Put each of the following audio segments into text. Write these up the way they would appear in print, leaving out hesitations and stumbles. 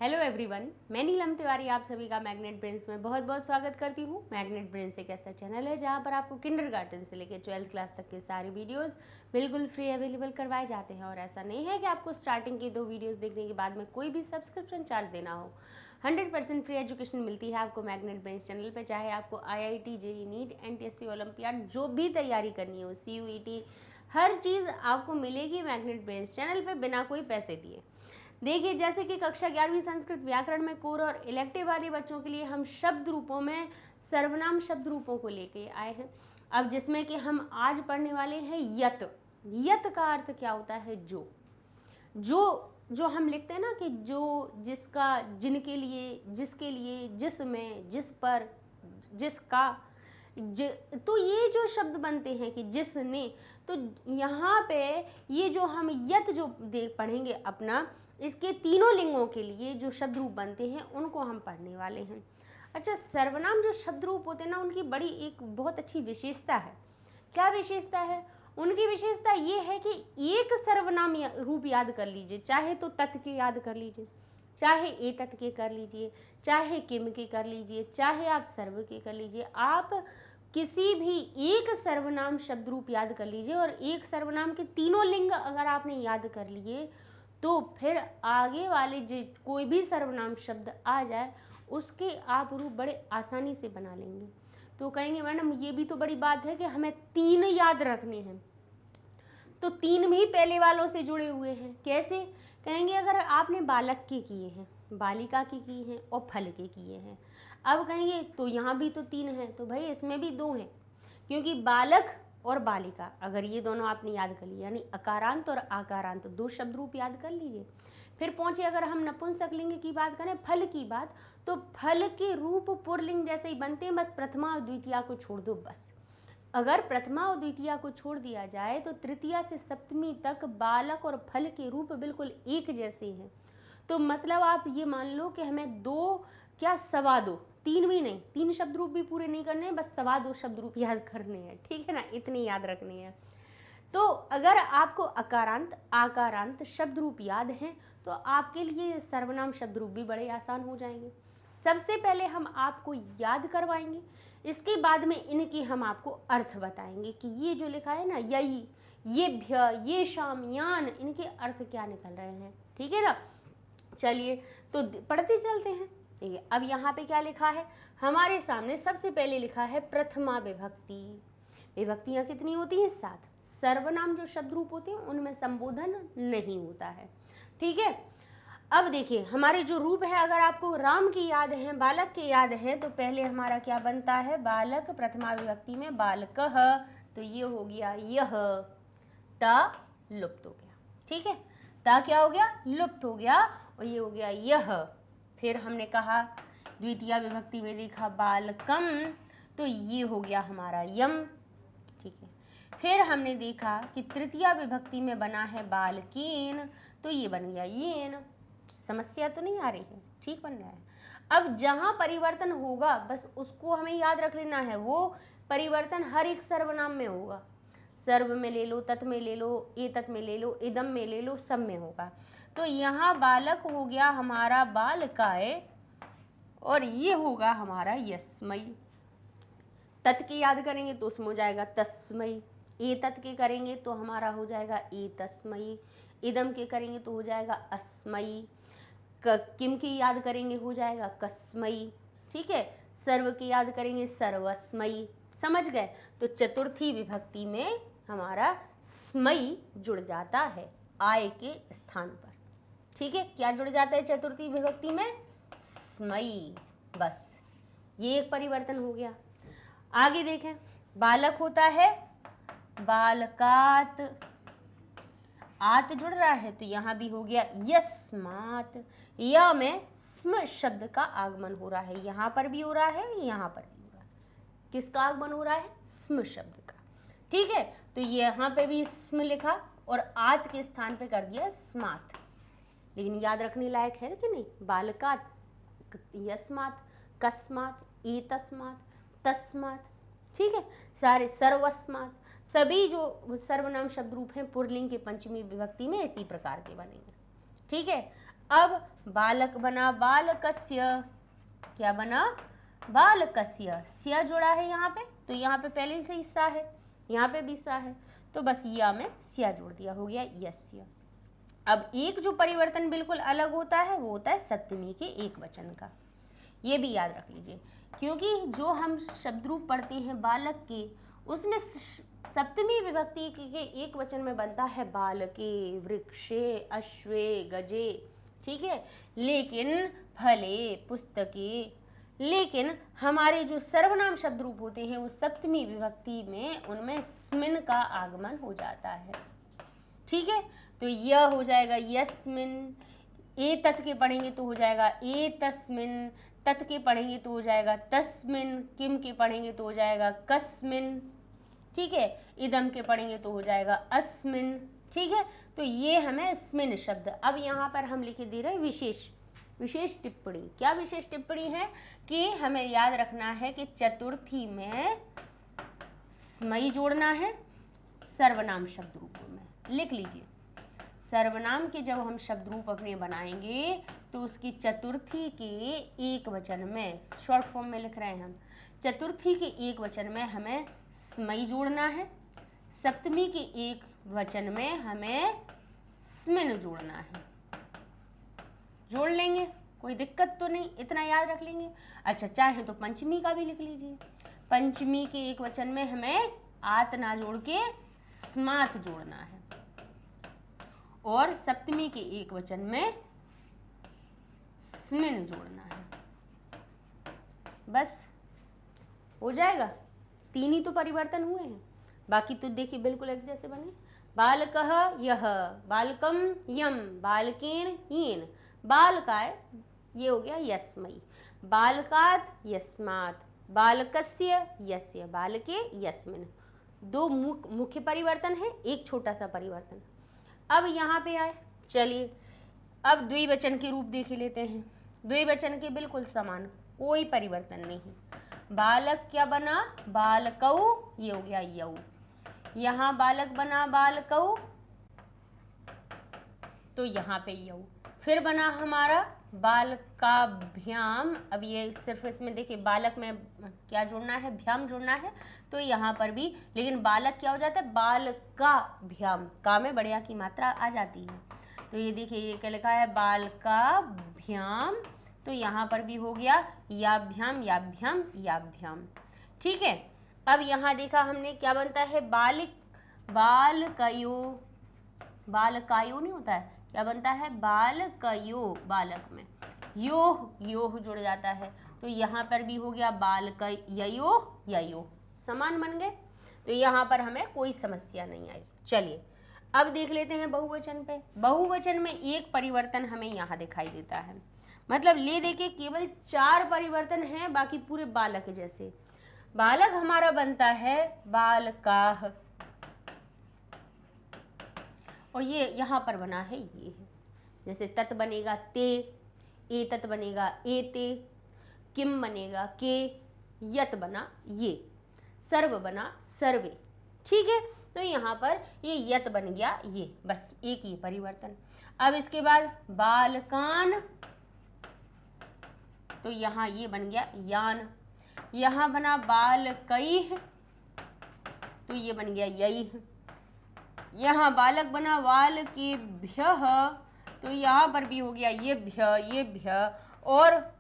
Hello everyone, मैं नीलम तिवारी आप सभी का मैग्नेट ब्रेन्स में बहुत बहुत स्वागत करती हूँ। मैग्नेट ब्रेन्स एक ऐसा चैनल है जहाँ पर आपको किंडरगार्टन से लेकर 12th क्लास तक के सारे वीडियोस बिल्कुल फ्री अवेलेबल करवाए जाते हैं। और ऐसा नहीं है कि आपको स्टार्टिंग की 2 वीडियोस देखने के बाद में कोई भी सब्सक्रिप्शन चार्ज देना हो। 100% फ्री एजुकेशन मिलती है आपको मैग्नेट ब्रेन्स चैनल पर। चाहे आपको IIT, JEE, NEET, NTSC, olympiad जो भी तैयारी करनी हो, CUET, हर चीज़ आपको मिलेगी मैग्नेट ब्रेन्स चैनल पर बिना कोई पैसे दिए। देखिए, जैसे कि कक्षा 11वीं संस्कृत व्याकरण में कोर और इलेक्टिव वाले बच्चों के लिए हम शब्द रूपों में सर्वनाम शब्द रूपों को लेके आए हैं। अब जिसमें कि हम आज पढ़ने वाले हैं यत। यत का अर्थ क्या होता है? जो हम लिखते हैं ना कि जो, जिसका, जिनके लिए, जिसके लिए, जिसमें, जिस पर, जिसका, तो ये जो शब्द बनते हैं कि जिसने, तो यहाँ पे ये जो हम यत जो पढ़ेंगे अपना, इसके तीनों लिंगों के लिए जो शब्द रूप बनते हैं उनको हम पढ़ने वाले हैं। अच्छा, सर्वनाम जो शब्द रूप होते हैं ना, उनकी बड़ी एक बहुत अच्छी विशेषता है। क्या विशेषता है? उनकी विशेषता ये है कि एक सर्वनाम रूप याद कर लीजिए, चाहे तो तत् के याद कर लीजिए, चाहे एतत् के कर लीजिए, चाहे किम के कर लीजिए, चाहे आप सर्व के कर लीजिए। आप किसी भी एक सर्वनाम शब्द रूप याद कर लीजिए और एक सर्वनाम के तीनों लिंग अगर आपने याद कर लिए तो फिर आगे वाले जो कोई भी सर्वनाम शब्द आ जाए उसके आप रूप बड़े आसानी से बना लेंगे। तो कहेंगे मैडम ये भी तो बड़ी बात है कि हमें 3 याद रखने हैं, तो 3 भी पहले वालों से जुड़े हुए हैं। कैसे? कहेंगे अगर आपने बालक के किए हैं, बालिका के किए हैं और फल के किए हैं, अब कहेंगे तो यहाँ भी तो 3 हैं, तो भाई इसमें भी 2 हैं, क्योंकि बालक और बालिका अगर ये दोनों आपने याद कर लिया, यानी अकारांत और आकारांत 2 शब्द रूप याद कर लीजिए। फिर पहुंचे अगर हम नपुंसक लिंग की बात करें, फल की बात, तो फल के रूप पुल्लिंग जैसे ही बनते हैं, बस प्रथमा और द्वितीया को छोड़ दो। बस अगर प्रथमा और द्वितीया को छोड़ दिया जाए तो तृतीया से सप्तमी तक बालक और फल के रूप बिल्कुल एक जैसे हैं। तो मतलब आप ये मान लो कि हमें 2 क्या 2.25, 3 भी नहीं, 3 शब्द रूप भी पूरे नहीं करने हैं, बस 2.25 शब्द रूप याद करने हैं। ठीक है ना, इतनी याद रखनी है। तो अगर आपको अकारांत आकारांत शब्द रूप याद हैं तो आपके लिए सर्वनाम शब्द रूप भी बड़े आसान हो जाएंगे। सबसे पहले हम आपको याद करवाएंगे, इसके बाद में इनके हम आपको अर्थ बताएंगे कि ये जो लिखा है ना, यही, ये भ्य, ये शाम, यान, इनके अर्थ क्या निकल रहे हैं। ठीक है ना, चलिए तो पढ़ते चलते हैं। देखिए अब यहाँ पे क्या लिखा है हमारे सामने, सबसे पहले लिखा है प्रथमा विभक्ति। विभक्तियाँ कितनी होती हैं? 7। सर्वनाम जो शब्द रूप होते हैं उनमें संबोधन नहीं होता है। ठीक है, अब देखिए हमारे जो रूप है, अगर आपको राम की याद है, बालक के याद है, तो पहले हमारा क्या बनता है? बालक प्रथमा विभक्ति में बालकः, तो ये हो गया यह, ता लुप्त हो गया। ठीक है, ता क्या हो गया? लुप्त हो गया, और ये हो गया यह। फिर हमने कहा द्वितीय विभक्ति में देखा बालकम, तो ये हो गया हमारा यम। ठीक है, फिर हमने देखा कि तृतीय विभक्ति में बना है बालकेन, तो ये बन गया येन। समस्या तो नहीं आ रही है? ठीक बन रहा है। अब जहां परिवर्तन होगा बस उसको हमें याद रख लेना है, वो परिवर्तन हर एक सर्वनाम में होगा। सर्व में ले लो, तत् में ले लो, एतत् में ले लो, इदम में ले लो, सब में होगा। तो यहाँ बालक हो गया हमारा बालकाय, और ये होगा हमारा यस्मई। तत् के याद करेंगे तो उसमें हो जाएगा तस्मई, एतत् के करेंगे तो हमारा हो जाएगा एतस्मई, इदम के करेंगे तो हो जाएगा अस्मई, किम की याद करेंगे हो जाएगा कस्मई। ठीक है, सर्व की याद करेंगे सर्वस्मई। समझ गए? तो चतुर्थी विभक्ति में हमारा स्मई जुड़ जाता है आय के स्थान पर। ठीक है, क्या जुड़ जाता है चतुर्थी विभक्ति में? स्मई। बस ये एक परिवर्तन हो गया। आगे देखें, बालक होता है बालकात, आत जुड़ रहा है तो यहाँ भी हो गया यस्मात। या में स्म शब्द का आगमन हो रहा है, यहाँ पर भी हो रहा है, यहाँ पर भी हो रहा है। किसका आगमन हो रहा है? स्म शब्द का। ठीक है, तो यहाँ पे भी स्म लिखा और आत के स्थान पे कर दिया स्मात। लेकिन याद रखने लायक है कि नहीं? बालकात, यस्मात, कस्मात, एतस्मात, तस्मात। ठीक है, सारे सर्वस्मात, सभी जो सर्वनाम शब्द रूप हैं पुल्लिंग के पंचमी विभक्ति में इसी प्रकार के बनेंगे। ठीक है, अब बालक बना बालकस्य, क्या बना, बालकस्य, स्य जोड़ा है यहाँ पे, तो यहाँ पे पहले से ही सा है, यहाँ पे भी सा है, तो बस या में स्या जोड़ दिया, हो गया यस्य। अब एक जो परिवर्तन बिल्कुल अलग होता है वो होता है सप्तमी के एक वचन का, ये भी याद रख लीजिए, क्योंकि जो हम शब्द रूप पढ़ते हैं बालक के, उसमें सप्तमी विभक्ति के एक वचन में बनता है बालके, वृक्षे, अश्वे, गजे, ठीक है, लेकिन फले, पुस्तके, लेकिन हमारे जो सर्वनाम शब्द रूप होते हैं वो सप्तमी विभक्ति में उनमें स्मिन का आगमन हो जाता है, ठीक है। तो यह हो जाएगा यस्मिन, ए तत् के पढ़ेंगे तो हो जाएगा ए तस्मिन, तत् के पढ़ेंगे तो हो जाएगा तस्मिन, किम के पढ़ेंगे तो हो जाएगा कस्मिन, ठीक है, इदम के पढ़ेंगे तो हो जाएगा अस्मिन, ठीक है। तो ये हमें स्मिन शब्द। अब यहाँ पर हम लिख दे रहे हैं विशेष टिप्पणी। क्या विशेष टिप्पणी है कि हमें याद रखना है कि चतुर्थी में स्मयी जोड़ना है सर्वनाम शब्द रूपों में। लिख लीजिए, सर्वनाम के जब हम शब्द रूप अपने बनाएंगे तो उसकी चतुर्थी के एक वचन में, शॉर्ट फॉर्म में लिख रहे हैं हम, चतुर्थी के एक वचन में हमें स्मयी जोड़ना है, सप्तमी के एक वचन में हमें स्मिन जोड़ना है। जोड़ लेंगे, कोई दिक्कत तो नहीं, इतना याद रख लेंगे। अच्छा, चाहे तो पंचमी का भी लिख लीजिए, पंचमी के एक वचन में हमें आत ना जोड़ के स्मात जोड़ना है, और सप्तमी के एक वचन में स्मिन जोड़ना है, बस हो जाएगा। तीन ही तो परिवर्तन हुए हैं, बाकी तो देखिए बिल्कुल एक जैसे बने। बालकः यह, बालकम यम, बालकेन येन, बालकाय ये हो गया यस्मयी, बालकात् यस्मात्, बालकस्य यस्य, बालके यस्मिन्। दो मुख्य परिवर्तन है, एक छोटा सा परिवर्तन। अब यहाँ पे आए, चलिए अब द्विवचन के रूप देख लेते हैं। द्विवचन के बिल्कुल समान, कोई परिवर्तन नहीं। बालक क्या बना, बालकौ, ये हो गया यौ, यहाँ बालक बना बालकौ, तो यहाँ पे यौ, फिर बना हमारा बालकाभ्याम। अब ये सिर्फ इसमें देखिए बालक में क्या जोड़ना है, भ्याम जोड़ना है, तो यहाँ पर भी, लेकिन बालक क्या हो जाता है, बालकाभ्याम, का में बढ़िया की मात्रा आ जाती है। तो ये देखिए ये क्या लिखा है, बालकाभ्याम, तो यहाँ पर भी हो गया याभ्याम याभ्याम याभ्याम, ठीक है। अब यहाँ देखा हमने क्या बनता है, बालकयो, बालकायो नहीं होता है, क्या बनता है, बालकयो, बालक में योह जुड़ जाता है, तो यहाँ पर भी हो गया बालकयो ययो, समान बन गए। तो यहाँ पर हमें कोई समस्या नहीं आई। चलिए अब देख लेते हैं बहुवचन पे। बहुवचन में एक परिवर्तन हमें यहाँ दिखाई देता है, मतलब ले देके केवल 4 परिवर्तन हैं, बाकी पूरे बालक जैसे। बालक हमारा बनता है बालकाः, और ये यहाँ पर बना है ये है, जैसे तत् बनेगा ते, ए तत् बनेगा एते, किम बनेगा के, यत बना ये, सर्व बना सर्वे, ठीक है। तो यहाँ पर ये यत बन गया ये, बस एक ही परिवर्तन। अब इसके बाद बालकान, तो यहाँ ये बन गया यान, यहाँ बना बालकैः, तो ये बन गया यैः, यहाँ बालक बना बालकेभ्यः, तो यहाँ पर भी हो गया ये भ्य। और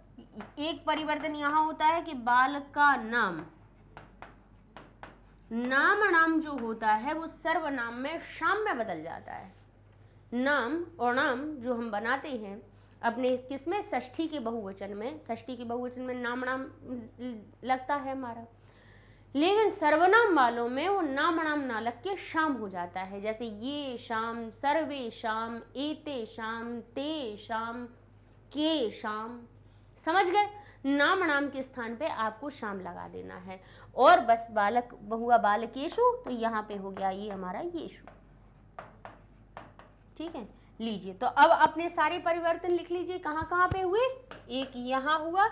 एक परिवर्तन यहाँ होता है कि बालक का नाम, नाम जो होता है वो सर्वनाम में शाम में बदल जाता है। नाम और नाम जो हम बनाते हैं अपने किसमें, षष्ठी के बहुवचन में, षष्ठी के बहुवचन में नाम लगता है हमारा, लेकिन सर्वनाम वालों में वो नाम ना लग के शाम हो जाता है। जैसे ये शाम, सर्वे शाम, एते शाम, ते शाम, के शाम, समझ गए। नाम के स्थान पे आपको शाम लगा देना है, और बस बालक बहुआ बालकेशु, तो यहाँ पे हो गया ये हमारा येशु, ठीक है। लीजिए, तो अब अपने सारे परिवर्तन लिख लीजिए, कहाँ कहाँ पे हुए। एक यहाँ हुआ,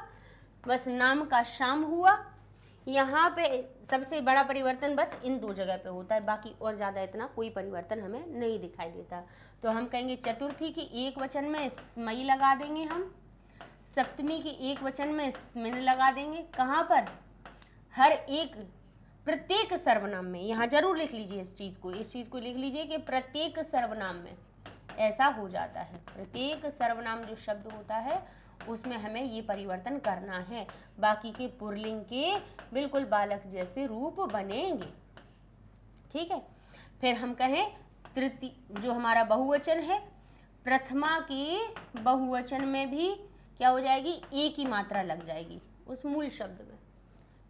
बस नाम का शाम हुआ, यहाँ पे सबसे बड़ा परिवर्तन बस इन दो जगह पे होता है, बाकी और ज़्यादा इतना कोई परिवर्तन हमें नहीं दिखाई देता। तो हम कहेंगे चतुर्थी की एक वचन में स्मई लगा देंगे हम, सप्तमी की एक वचन में स्मिन लगा देंगे। कहाँ पर? हर एक प्रत्येक सर्वनाम में। यहाँ जरूर लिख लीजिए इस चीज़ को लिख लीजिए कि प्रत्येक सर्वनाम में ऐसा हो जाता है। प्रत्येक सर्वनाम जो शब्द होता है उसमें हमें ये परिवर्तन करना है, बाकी के पुल्लिंग के बिल्कुल बालक जैसे रूप बनेंगे। ठीक है। फिर हम कहें तृतीय जो हमारा बहुवचन है, प्रथमा के बहुवचन में भी क्या हो जाएगी? एक ही मात्रा लग जाएगी उस मूल शब्द में।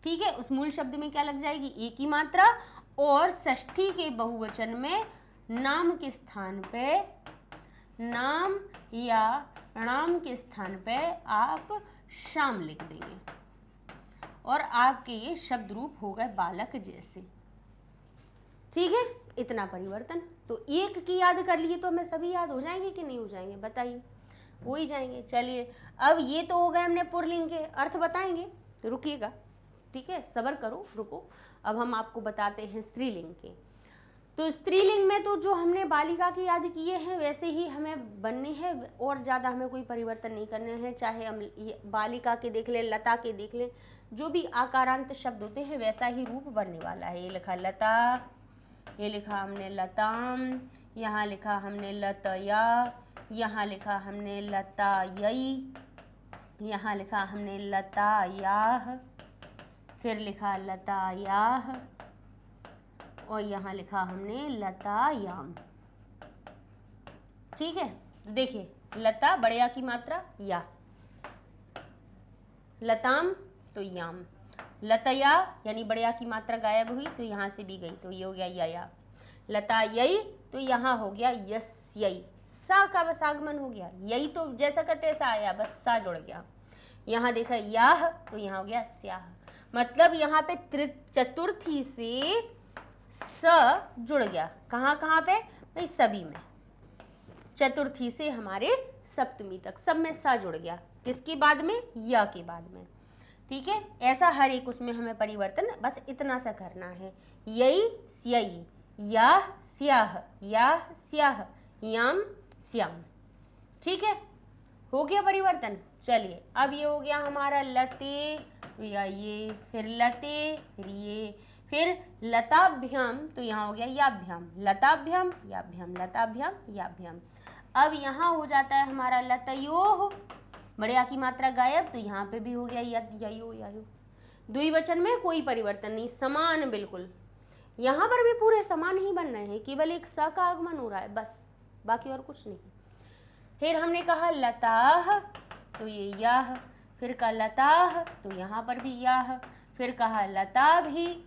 ठीक है, उस मूल शब्द में क्या लग जाएगी? एक ही मात्रा। और षष्ठी के बहुवचन में नाम के स्थान पे, नाम या नाम के स्थान पे आप शाम लिख देंगे और आपके ये शब्द रूप हो गए बालक जैसे। ठीक है, इतना परिवर्तन। तो एक की याद कर लिए तो हमें सभी याद हो जाएंगे कि नहीं हो जाएंगे? बताइए। हो ही जाएंगे। चलिए, अब ये तो हो गए हमने पुल्लिंग के अर्थ बताएंगे, तो रुकिएगा। ठीक है, सब्र करो, रुको। अब हम आपको बताते हैं स्त्रीलिंग के। तो स्त्रीलिंग में तो जो हमने बालिका की याद किए हैं वैसे ही हमें बनने हैं, और ज़्यादा हमें कोई परिवर्तन नहीं करने हैं। चाहे हम बालिका के देख लें, लता के देख लें, जो भी आकारांत शब्द होते हैं वैसा ही रूप बनने वाला है। ये लिखा लता, ये लिखा हमने लताम, यहाँ लिखा हमने लतया, यहाँ लिखा हमने लतायई, यहाँ लिखा हमने लतायाह, फिर लिखा लतायाह, और यहाँ लिखा हमने लतायाम। ठीक है, तो देखिए लता बड़े की मात्रा या, लताम तो याम, लतया यानी बड़े की मात्रा गायब हुई तो यहाँ से भी गई, तो ये हो गया या। लतायई तो यहाँ हो गया यस्यई, सा का बस आगमन हो गया। यही तो जैसा करते ऐसा आया, बस सा जुड़ गया। यहाँ देखा याह तो यहाँ हो गया स्याह। मतलब यहाँ पे चतुर्थी से स जुड़ गया। कहाँ कहाँ पे? भाई सभी में। चतुर्थी से हमारे सप्तमी तक सब में सा जुड़ गया। किसके बाद में? या के बाद में। ठीक है, ऐसा हर एक उसमें हमें परिवर्तन बस इतना सा करना है। यई स्यई, याह स्याह, याह स्याह, याम श्याम। ठीक है, हो गया परिवर्तन। चलिए, अब ये हो गया हमारा लते, तो या ये, फिर लते, फिर ये, फिर लताभ्याम तो यहाँ हो गया याभ्याम, लताभ्याम याभ्याम, लताभ्याम याभ्याम। अब यहाँ हो जाता है हमारा लतयोः, बड़े की मात्रा गायब तो यहाँ पे भी हो गया यद ययो यायो। द्विवचन में कोई परिवर्तन नहीं, समान बिल्कुल। यहाँ पर भी पूरे समान ही बन रहे हैं, केवल एक स का आगमन हो रहा है बस, बाकी और कुछ नहीं। फिर हमने कहा लताह तो ये याह, फिर कहा लताह तो यहाँ पर भी याह, फिर कहा लता भी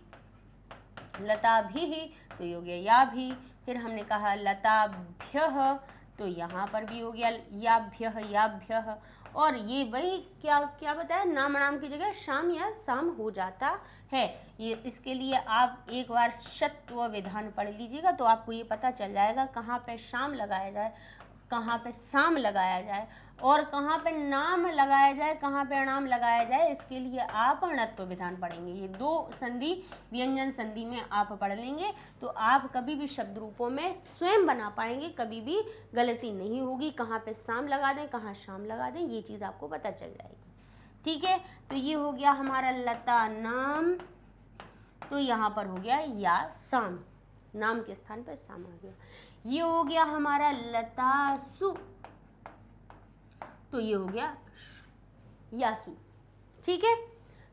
तो ये हो गया या भी, फिर हमने कहा लताभ्यः तो यहाँ पर भी हो गया याभ्यः याभ्यः। और ये वही क्या क्या बताया, नाम नाम की जगह शाम या शाम हो जाता है। ये इसके लिए आप एक बार शत्व विधान पढ़ लीजिएगा तो आपको ये पता चल जाएगा कहाँ पे शाम लगाया जाए, कहाँ पे शाम लगाया जाए, और कहाँ पे नाम लगाया जाए, कहाँ पे नाम लगाया जाए। इसके लिए आप णत्व विधान पढ़ेंगे। ये दो संधि व्यंजन संधि में आप पढ़ लेंगे तो आप कभी भी शब्द रूपों में स्वयं बना पाएंगे, कभी भी गलती नहीं होगी। कहाँ पे शाम लगा दें, कहाँ शाम लगा दें, ये चीज़ आपको पता चल जाएगी। ठीक है, तो ये हो गया हमारा लता नाम, तो यहाँ पर हो गया या शाम, नाम के स्थान पर शाम आ गया। ये हो गया हमारा लतासु, तो ये हो गया यासु। ठीक है,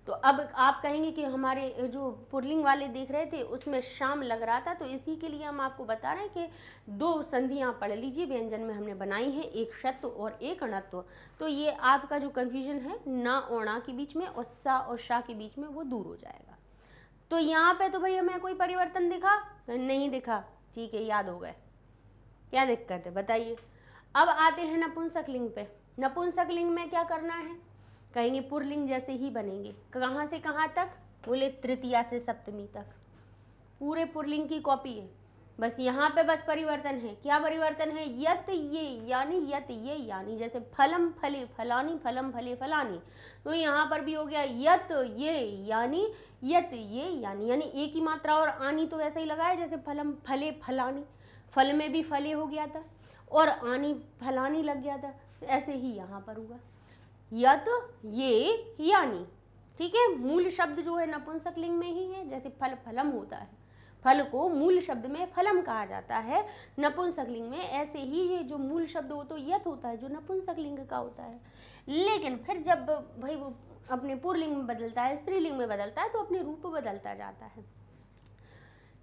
तो अब आप कहेंगे कि हमारे जो पुल्लिंग वाले देख रहे थे उसमें शाम लग रहा था, तो इसी के लिए हम आपको बता रहे हैं कि दो संधियां पढ़ लीजिए व्यंजन में हमने बनाई है, एक शत्व और एक णत्व। तो ये आपका जो कंफ्यूजन है ना और ना के बीच में और सा और शा के बीच में वो दूर हो जाएगा। तो यहाँ पे तो भाई हमें कोई परिवर्तन दिखा नहीं दिखा, ठीक है, याद हो गए। क्या दिक्कत है बताइए। अब आते हैं नपुंसकलिंग पे। नपुंसकलिंग में क्या करना है, कहेंगे पुल्लिंग जैसे ही बनेंगे। कहाँ से कहाँ तक? बोले तृतीया से सप्तमी तक, पूरे पुल्लिंग की कॉपी है। बस यहाँ पे बस परिवर्तन है। क्या परिवर्तन है? यत ये यानी यत ये यानी, जैसे फलम फले फलानी, फलम फले फलानी, तो यहाँ पर भी हो गया यत ये यानी यत ये यानी एक ही मात्रा और आनी तो वैसे ही लगा है जैसे फलम फले फलानी, फल में भी फले हो गया था और आनी फलानी लग गया था, ऐसे ही यहाँ पर हुआ यत ये यानी। ठीक है, मूल शब्द जो है नपुंसक लिंग में ही है, जैसे फल फलम होता है, फल को मूल शब्द में फलम कहा जाता है नपुंसक लिंग में, ऐसे ही ये जो मूल शब्द हो तो यत होता है जो नपुंसक लिंग का होता है। लेकिन फिर जब भाई वो अपने पुल्लिंग में बदलता है, स्त्रीलिंग में बदलता है, तो अपने रूप बदलता जाता है।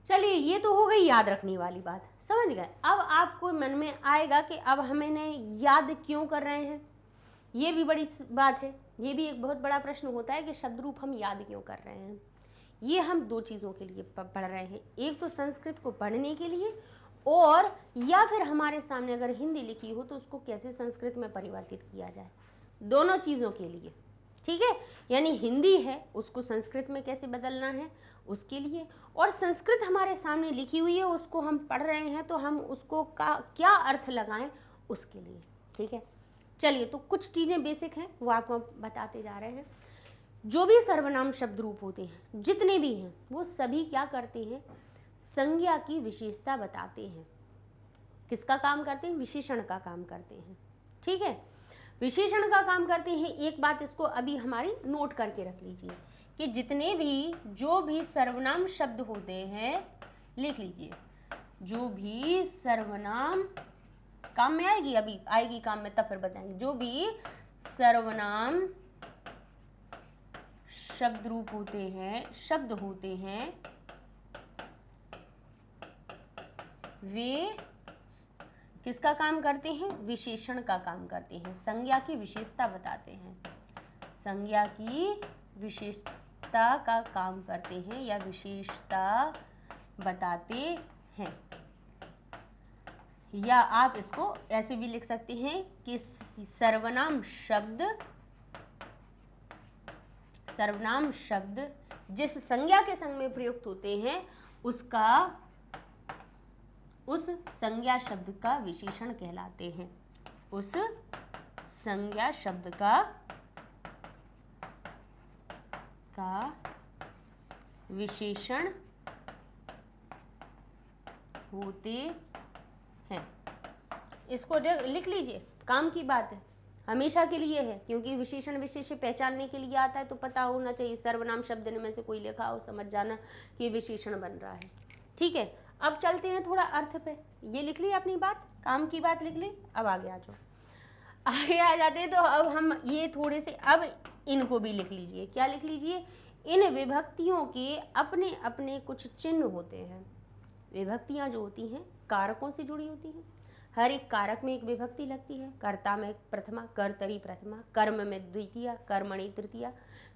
चलिए, ये तो हो गई याद रखने वाली बात, समझ गए। अब आपको मन में आएगा कि अब हमें याद क्यों कर रहे हैं, ये भी बड़ी बात है, ये भी एक बहुत बड़ा प्रश्न होता है कि शब्द रूप हम याद क्यों कर रहे हैं। ये हम दो चीज़ों के लिए पढ़ रहे हैं, एक तो संस्कृत को पढ़ने के लिए, और या फिर हमारे सामने अगर हिंदी लिखी हो तो उसको कैसे संस्कृत में परिवर्तित किया जाए, दोनों चीज़ों के लिए। ठीक है, यानी हिंदी है उसको संस्कृत में कैसे बदलना है उसके लिए, और संस्कृत हमारे सामने लिखी हुई है उसको हम पढ़ रहे हैं तो हम उसको का क्या अर्थ लगाएं उसके लिए। ठीक है, चलिए, तो कुछ चीज़ें बेसिक हैं वो आपको बताते जा रहे हैं। जो भी सर्वनाम शब्द रूप होते हैं जितने भी हैं वो सभी क्या करते हैं, संज्ञा की विशेषता बताते हैं। किसका काम करते हैं? विशेषण का काम करते हैं। ठीक है, विशेषण का काम करते हैं। एक बात इसको अभी हमारी नोट करके रख लीजिए कि जितने भी जो भी सर्वनाम शब्द होते हैं, लिख लीजिए, जो भी सर्वनाम काम में आएगी, अभी आएगी काम में तब फिर बताएंगे, जो भी सर्वनाम शब्द रूप होते हैं, शब्द होते हैं, वे किसका काम करते हैं? विशेषण का काम करते हैं, संज्ञा की विशेषता बताते हैं, संज्ञा की विशेषता का काम करते हैं या विशेषता बताते हैं। या आप इसको ऐसे भी लिख सकते हैं कि सर्वनाम शब्द जिस संज्ञा के संग में प्रयुक्त होते हैं उस संज्ञा शब्द का विशेषण कहलाते हैं, उस संज्ञा शब्द का विशेषण होते हैं। इसको लिख लीजिए, काम की बात है, हमेशा के लिए है, क्योंकि विशेषण विशेष्य पहचानने के लिए आता है तो पता होना चाहिए, सर्वनाम शब्द में से कोई लिखा हो समझ जाना कि विशेषण बन रहा है। ठीक है, अब चलते हैं थोड़ा अर्थ पे। ये लिख ली अपनी बात, काम की बात लिख ली, अब आगे आ जाओ, आगे आ जाते हैं। तो अब हम ये थोड़े से अब इनको भी लिख लीजिए। क्या लिख लीजिए? इन विभक्तियों के अपने अपने कुछ चिन्ह होते हैं। विभक्तियाँ जो होती हैं कारकों से जुड़ी होती हैं, हर एक कारक में एक विभक्ति लगती है। कर्ता में प्रथमा, कर्तरी प्रथमा, कर्म में द्वितीया, कर्मणि तृतीया,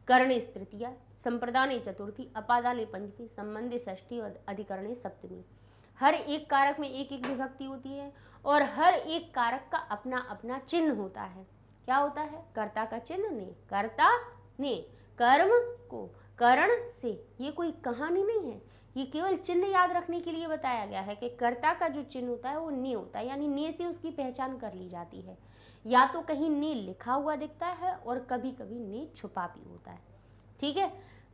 करणे तृतीया, संप्रदाने चतुर्थी, अपादाने पंचमी, संबंधे षष्ठी और अधिकरणे सप्तमी। हर एक कारक में एक एक विभक्ति होती है और हर एक कारक का अपना अपना चिन्ह होता है। क्या होता है? कर्ता का चिन्ह ने, कर्ता ने, कर्म को करण से। ये कोई कहानी नहीं है, ये केवल चिन्ह याद रखने के लिए बताया गया है कि कर्ता का जो चिन्ह होता है वो ने होता है, यानी ने से उसकी पहचान कर ली जाती है। या तो कहीं ने लिखा हुआ दिखता है और कभी कभी ने छुपा भी होता है। ठीक है,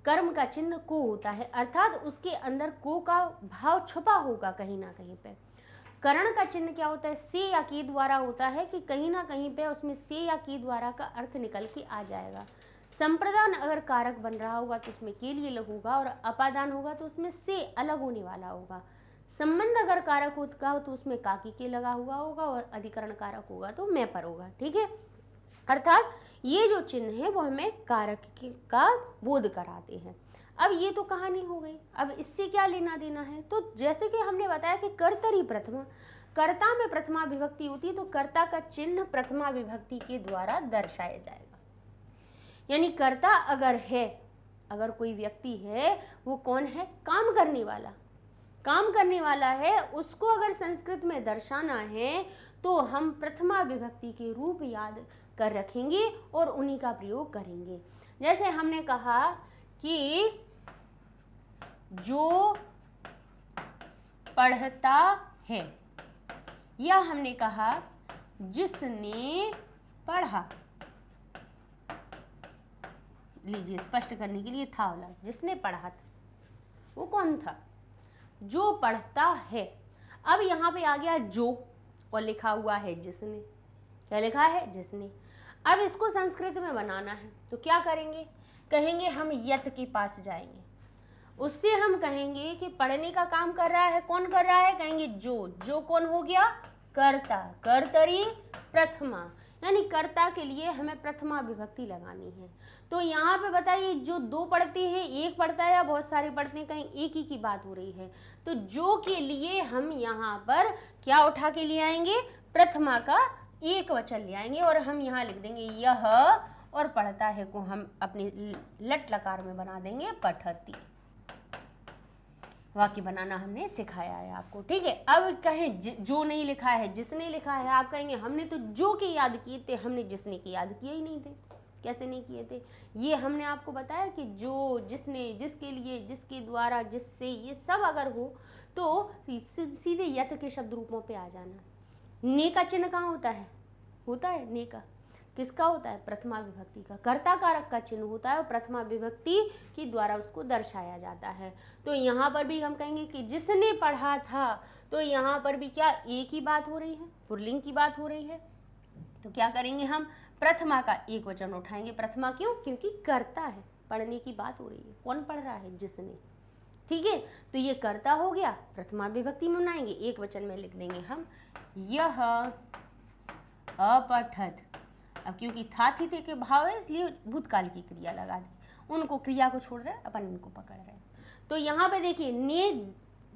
कर्म का चिन्ह को होता है, अर्थात उसके अंदर को का भाव छुपा होगा कहीं ना कहीं पे। करण का चिन्ह क्या होता है? से या के द्वारा होता है कि कहीं ना कहीं पे उसमें से या के द्वारा का अर्थ निकल के आ जाएगा। संप्रदान अगर कारक बन रहा होगा तो उसमें के लिए लग होगा और अपादान होगा तो उसमें से अलग होने वाला होगा। संबंध अगर कारक होगा तो उसमें काकी के लगा हुआ होगा और अधिकरण कारक होगा तो मैं पर होगा। ठीक है, अर्थात ये जो चिन्ह है वो हमें कारक का बोध कराते हैं। अब ये तो कहानी हो गई, अब इससे क्या लेना देना है? तो जैसे कि हमने बताया कि कर्तरी प्रथमा, कर्ता में प्रथमा विभक्ति होती है तो कर्ता का चिन्ह प्रथमा विभक्ति के द्वारा दर्शाया जाएगा। यानी कर्ता अगर है, अगर कोई व्यक्ति है, वो कौन है? काम करने वाला, काम करने वाला है, उसको अगर संस्कृत में दर्शाना है तो हम प्रथमा विभक्ति के रूप याद कर रखेंगे और उन्हीं का प्रयोग करेंगे। जैसे हमने कहा कि जो पढ़ता है, या हमने कहा जिसने पढ़ा। लीजिए स्पष्ट करने के लिए था वाला, जिसने पढ़ा था वो कौन था? जो पढ़ता है। अब यहाँ पे आ गया जो, और लिखा हुआ है जिसने। क्या लिखा है? जिसने। अब इसको संस्कृत में बनाना है तो क्या करेंगे? कहेंगे हम यत के पास जाएंगे, उससे हम कहेंगे कि पढ़ने का काम कर रहा है, कौन कर रहा है? कहेंगे जो कौन हो गया? कर्ता। कर्तरी प्रथमा, यानी कर्ता के लिए हमें प्रथमा विभक्ति लगानी है। तो यहाँ पे बताइए, जो दो पढ़ते हैं, एक पढ़ता है या बहुत सारे पढ़ते हैं? कहीं एक ही की बात हो रही है। तो जो के लिए हम यहाँ पर क्या उठा के ले आएंगे? प्रथमा का एक वचन ले आएंगे और हम यहाँ लिख देंगे यह, और पढ़ता है को हम अपने लट लकार में बना देंगे पठती। वाक्य बनाना हमने सिखाया है आपको, ठीक है। अब कहें जो नहीं लिखा है, जिसने लिखा है, आप कहेंगे हमने तो जो के याद किए थे, हमने जिसने के याद किए ही नहीं थे। कैसे नहीं किए थे? ये हमने आपको बताया कि जो, जिसने, जिसके लिए, जिसके द्वारा, जिससे, ये सब अगर हो तो सीधे यत के शब्द रूपों पे आ जाना। ने का चिन्ह कहाँ होता है? होता है ने का। किसका होता है? प्रथमा विभक्ति का। कर्ता कारक का चिन्ह होता है और प्रथमा विभक्ति के द्वारा उसको दर्शाया जाता है। तो यहाँ पर भी हम कहेंगे कि जिसने पढ़ा था, तो यहाँ पर भी क्या एक ही बात हो रही है? पुल्लिंग की बात हो रही है। तो क्या करेंगे हम? प्रथमा का एक वचन उठाएंगे। प्रथमा क्यों? क्योंकि कर्ता है, पढ़ने की बात हो रही है। कौन पढ़ रहा है? जिसने, ठीक है। तो ये कर्ता हो गया, प्रथमा विभक्ति में बनाएंगे, एक वचन में लिख देंगे हम यह अपठत। अब क्योंकि था थी थे के भाव है, इसलिए भूतकाल की क्रिया लगा दी। उनको क्रिया को छोड़ रहे, अपन इनको पकड़ रहे। तो यहाँ पे देखिए ने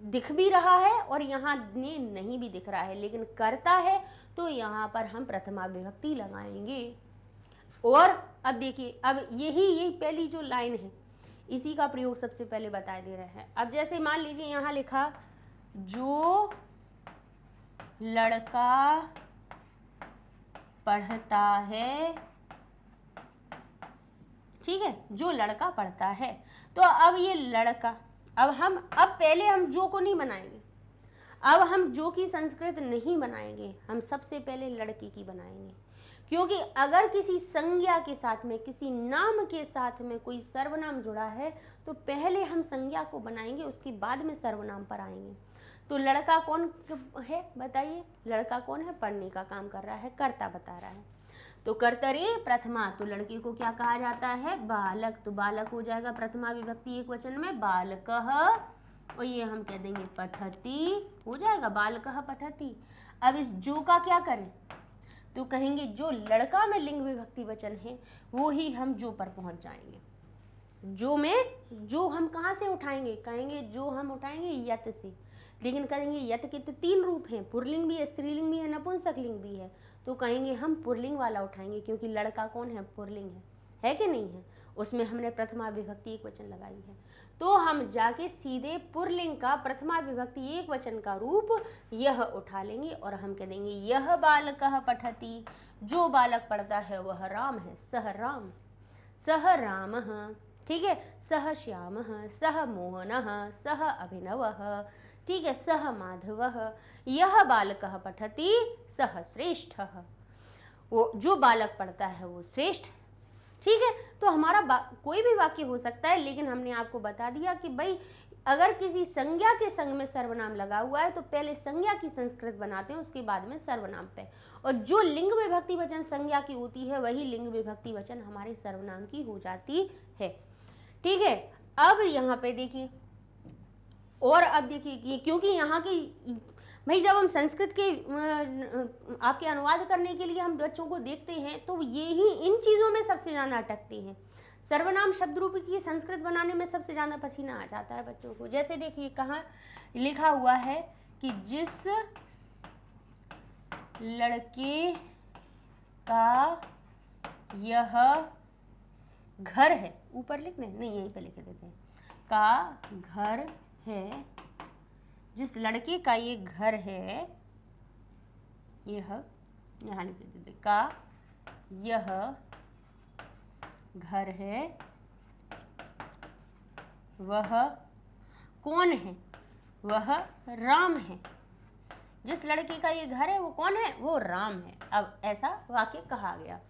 दिख भी रहा है और यहाँ ने नहीं भी दिख रहा है, लेकिन करता है तो यहाँ पर हम प्रथमा विभक्ति लगाएंगे। और अब देखिए, अब यही पहली जो लाइन है, इसी का प्रयोग सबसे पहले बता दे रहे हैं। अब जैसे मान लीजिए यहाँ लिखा जो लड़का पढ़ता है, ठीक है, जो लड़का पढ़ता है। तो अब ये लड़का, अब पहले हम जो को नहीं बनाएंगे, अब हम जो की संस्कृत नहीं बनाएंगे, हम सबसे पहले लड़के की बनाएंगे। क्योंकि अगर किसी संज्ञा के साथ में, किसी नाम के साथ में कोई सर्वनाम जुड़ा है तो पहले हम संज्ञा को बनाएंगे, उसके बाद में सर्वनाम पर आएंगे। तो लड़का कौन है बताइए? लड़का कौन है? पढ़ने का काम कर रहा है, कर्ता बता रहा है। तो कर्तरे प्रथमा, तो लड़के को क्या कहा जाता है? बालक। तो बालक हो जाएगा प्रथमा विभक्ति एक वचन में बालकः, और ये हम कह देंगे पठति, हो जाएगा बालकः पठति। अब इस जो का क्या करें? तो कहेंगे जो लड़का में लिंग विभक्ति वचन है वो ही हम जो पर पहुंच जाएंगे। जो में जो हम कहाँ से उठाएंगे? कहेंगे जो हम उठाएंगे यत से, लेकिन कहेंगे यत के तो तीन रूप हैं, पुल्लिंग भी है, स्त्रीलिंग भी है, नपुंसक लिंग भी है। तो कहेंगे हम पुल्लिंग वाला उठाएंगे, क्योंकि लड़का कौन है? पुल्लिंग है कि नहीं है? उसमें हमने प्रथमा विभक्ति एक वचन लगाई है। तो हम जाके सीधे पुल्लिंग का प्रथमा विभक्ति एक वचन का रूप यह उठा लेंगे और हम कह देंगे यह बालकः पठति, जो बालक पढ़ता है वह राम है। सह राम, सह रामः, ठीक है, सह श्यामः, सह मोहनः, सह अभिनवः, ठीक है, सह माधवः। यह बालकः पठति सह श्रेष्ठः, वो जो बालक पढ़ता है वो श्रेष्ठ, ठीक है। तो हमारा कोई भी वाक्य हो सकता है, लेकिन हमने आपको बता दिया कि भाई अगर किसी संज्ञा के संग में सर्वनाम लगा हुआ है तो पहले संज्ञा की संस्कृत बनाते हैं, उसके बाद में सर्वनाम पे। और जो लिंग विभक्ति वचन संज्ञा की होती है वही लिंग विभक्ति वचन हमारे सर्वनाम की हो जाती है, ठीक है। अब यहाँ पे देखिए, और अब देखिए, क्योंकि यहाँ की भाई जब हम संस्कृत के आपके अनुवाद करने के लिए हम बच्चों को देखते हैं तो ये ही इन चीज़ों में सबसे ज़्यादा अटकते हैं। सर्वनाम शब्द रूप की संस्कृत बनाने में सबसे ज़्यादा पसीना आ जाता है बच्चों को। जैसे देखिए कहाँ लिखा हुआ है कि जिस लड़के का यह घर है, ऊपर लिख दें, नहीं यहीं पे लिख देते हैं, का घर है, जिस लड़के का ये घर है, यह यहाँ लिख देते का यह घर है, वह कौन है? वह राम है। जिस लड़के का ये घर है वो कौन है? वो राम है। अब ऐसा वाक्य कहा गया।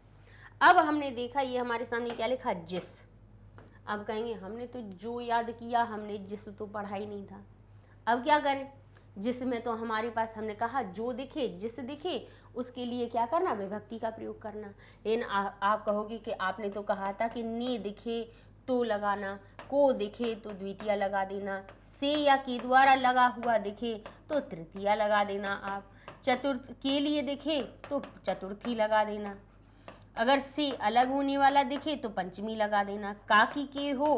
अब हमने देखा ये हमारे सामने क्या लिखा? जिस। अब कहेंगे हमने तो जो याद किया, हमने जिस तो पढ़ा ही नहीं था। अब क्या करें? जिसमें तो हमारे पास हमने कहा जो दिखे, जिस दिखे, उसके लिए क्या करना? विभक्ति का प्रयोग करना। लेकिन आप कहोगे कि आपने तो कहा था कि नी दिखे तो लगाना, को दिखे तो द्वितीय लगा देना, से या के द्वारा लगा हुआ दिखे तो तृतीया लगा देना, आप चतुर्थ के लिए दिखे तो चतुर्थी लगा देना, अगर से अलग होने वाला दिखे तो पंचमी लगा देना, का की के हो,